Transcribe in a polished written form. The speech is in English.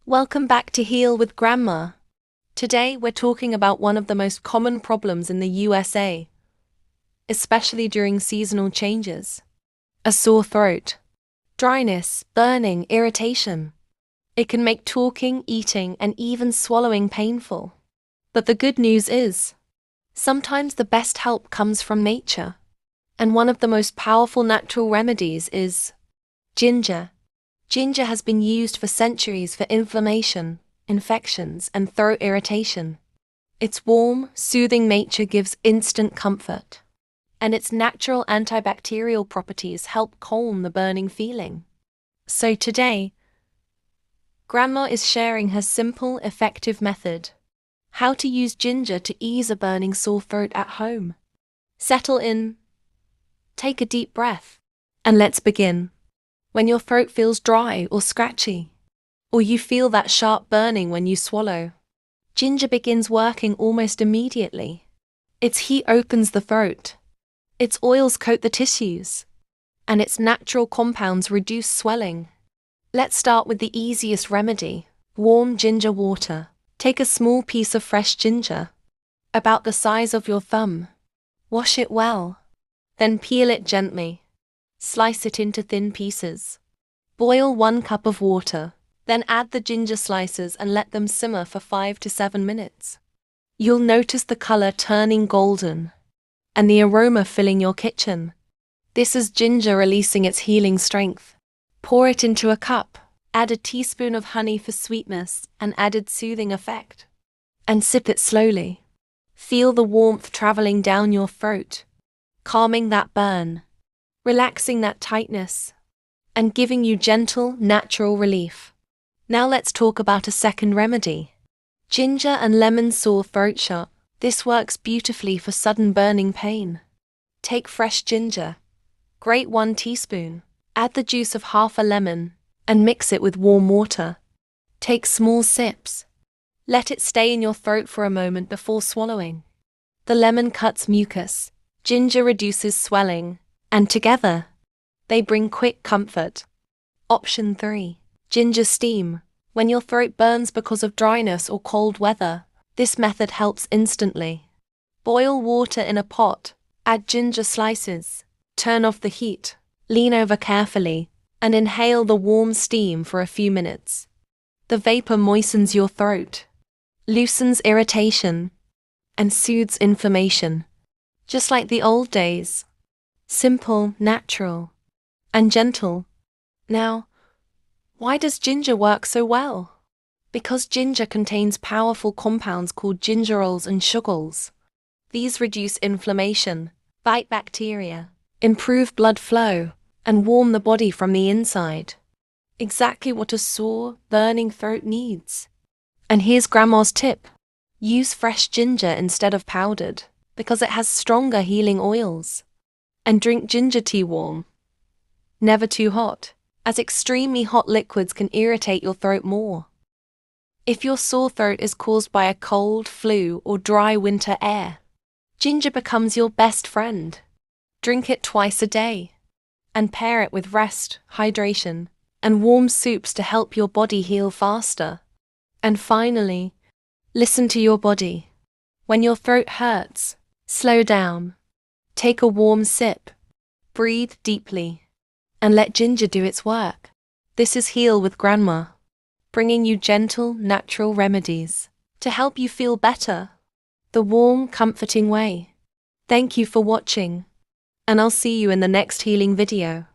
Welcome back to Heal with Grandma. Today we're talking about one of the most common problems in the USA, especially during seasonal changes. A sore throat. Dryness, burning, irritation. It can make talking, eating, and even swallowing painful. But the good news is, sometimes the best help comes from nature. And one of the most powerful natural remedies is ginger. Ginger has been used for centuries for inflammation, infections, and throat irritation. Its warm, soothing nature gives instant comfort, and its natural antibacterial properties help calm the burning feeling. So today, Grandma is sharing her simple, effective method: how to use ginger to ease a burning sore throat at home. Settle in, take a deep breath, and let's begin. When your throat feels dry or scratchy, or you feel that sharp burning when you swallow, ginger begins working almost immediately. Its heat opens the throat, its oils coat the tissues, and its natural compounds reduce swelling. Let's start with the easiest remedy: warm ginger water. Take a small piece of fresh ginger, about the size of your thumb. Wash it well, then peel it gently. Slice it into thin pieces. Boil 1 cup of water, then add the ginger slices and let them simmer for 5 to 7 minutes. You'll notice the color turning golden and the aroma filling your kitchen. This is ginger releasing its healing strength. Pour it into a cup, add a teaspoon of honey for sweetness and added soothing effect, and sip it slowly. Feel the warmth traveling down your throat, calming that burn, relaxing that tightness, and giving you gentle, natural relief. Now let's talk about a second remedy: ginger and lemon sore throat shot. This works beautifully for sudden burning pain. Take fresh ginger, grate 1 teaspoon, add the juice of half a lemon, and mix it with warm water. Take small sips. Let it stay in your throat for a moment before swallowing. The lemon cuts mucus, ginger reduces swelling, and together, they bring quick comfort. Option 3. Ginger steam. When your throat burns because of dryness or cold weather, this method helps instantly. Boil water in a pot, add ginger slices, turn off the heat, lean over carefully, and inhale the warm steam for a few minutes. The vapor moistens your throat, loosens irritation, and soothes inflammation. Just like the old days. Simple, natural, and gentle. Now, why does ginger work so well? Because ginger contains powerful compounds called gingerols and sugarols. These reduce inflammation, fight bacteria, improve blood flow, and warm the body from the inside. Exactly what a sore, burning throat needs. And here's Grandma's tip: use fresh ginger instead of powdered, because it has stronger healing oils. And drink ginger tea warm, never too hot, as extremely hot liquids can irritate your throat more. If your sore throat is caused by a cold, flu, or dry winter air, ginger becomes your best friend. Drink it twice a day, and pair it with rest, hydration, and warm soups to help your body heal faster. And finally, listen to your body. When your throat hurts, slow down. Take a warm sip, breathe deeply, and let ginger do its work. This is Heal with Grandma, bringing you gentle, natural remedies to help you feel better, the warm, comforting way. Thank you for watching, and I'll see you in the next healing video.